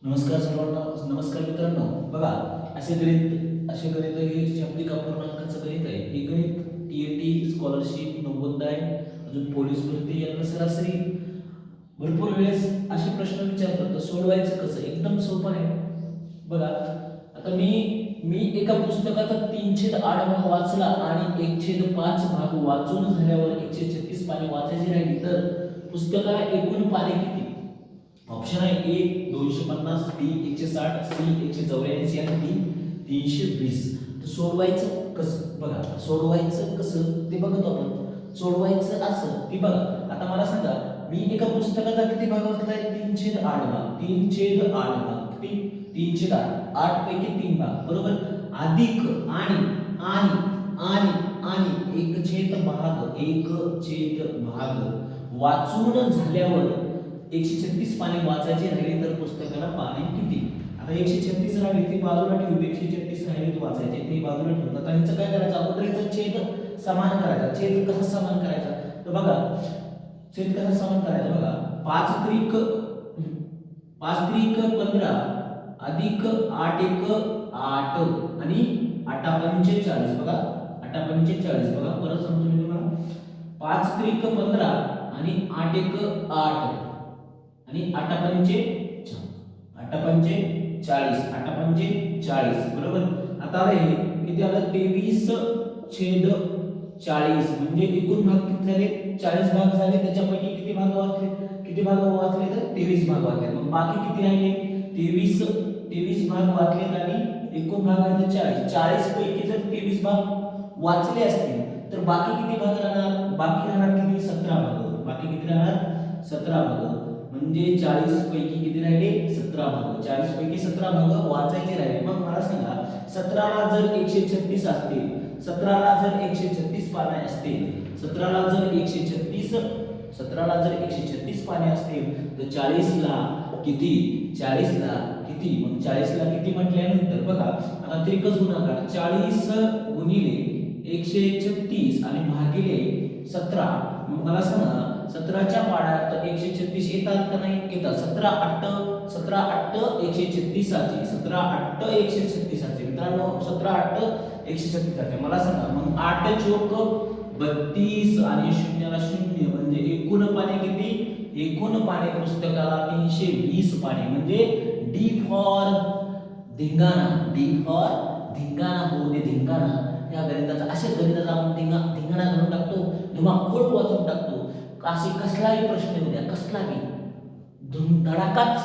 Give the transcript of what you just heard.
नमस्कार सर्वांना. नमस्कार मित्रांनो. बघा, असे गणित हे शब्दिक अपूर्णांकाचं गणित आहे. हे गणित टी स्कॉलरशिप, नवोदय, अजून पोलीस भरती यांना सरासरी भरपूर वेळेस असे प्रश्न विचारतात. तर सोडवायचं कसं? एकदम सोपं आहे. बघा, आता मी एका पुस्तकाचा 3/8 भाग वाचला आणि 1/5 भाग वाचून झाल्यावर 136 पाने वाचायची राहिली तर पुस्तकाला एकूण पाने किती? ऑप्शन आहे ए 250, बी 160, सी 184 आणि डी 320. तर सोडवायचं कसं? बघा, सोडवायचं कसं ते बघतो आपण. सोडवायचं असं ते बघा. आता मला सांगा, मी एका पुस्तकाचा किती भाग वाचलाय? 3/8 भाग. 3/8 भाग किती? 3/8. 8 पैकी 3 भाग, बरोबर. अधिक आणि 1/भाग वाचून झाल्यावर 136 पाने वाचायची राहिली तर पुस्तकाला पाने किती? आता 136 राहिली ती बाजूला ठेवू. 136 राहिली ती वाचायची ती बाजूला ठेवू. आता ह्याचं काय करायचं? अगोदर ह्याचा छेद समान करायचा. छेद कसा समान करायचा? तर बघा, छेद कसा समान करायचा? बघा, 5 त्रिक 15 अधिक 8 1 8 आणि 8 पंचे 40. बघा, 8 पंचे 40. बघा, परत समजून मी तुम्हाला. 5 त्रिक 15 आणि 8 1 8 आणि 8 पंचे 40. बरोबर. आता हे किती आलं? 23/40. म्हणजे एकूण भाग किती झाले? 40 भाग झाले. त्याच्यापैकी किती भाग वाचले? तर 23 भाग वाचले. मग बाकी किती राहिले? 23 भाग वाचले आणि एकूण भाग आहे 40. 40 पैकी जर 23 भाग वाचले असतील तर बाकी किती भाग राहणार? बाकी राहणार किती? 17 भाग. बाकी किती राहणार? 17 भाग. म्हणजे 40 पैकी किती राहिले? 17 भाग. 40 पैकी 17 भाग वाचायचे राहिले. मग मला सांगा, 17 ला जर 136 असतील, 17 ला जर 136 पाने असतील, 17 ला जर 136 पाने असतील तर 40 ला किती? 40 ला किती? मग 40 ला किती म्हटल्यानंतर बघा, आता त्रिकच गुणाकार 40 गुणिले 136 आणि भागिले 17. मग मला सांगा, 17च्या पाड्यात 136 येतात का नाही? येतात. 17 8 136 चे 17 8 136 चे मित्रांनो, 17 8 136 चे. मला सांगा, मग 8 चोक 32 आणि 0 ला 0 म्हणजे एकूण पाने किती? एकूण पाने पुस्तकाला 320 पाने. म्हणजे डी फॉर धिंगाणा. डी फॉर धिंगाणा. हो दे धिंगाणा. या गणिताचा अशा गणिताचा आपण धिंगाणा घालून टाकतो, धुमाकूळ वाचून टाकतो. कसलाही प्रश्न येऊ द्या, कसलाही धडाकाच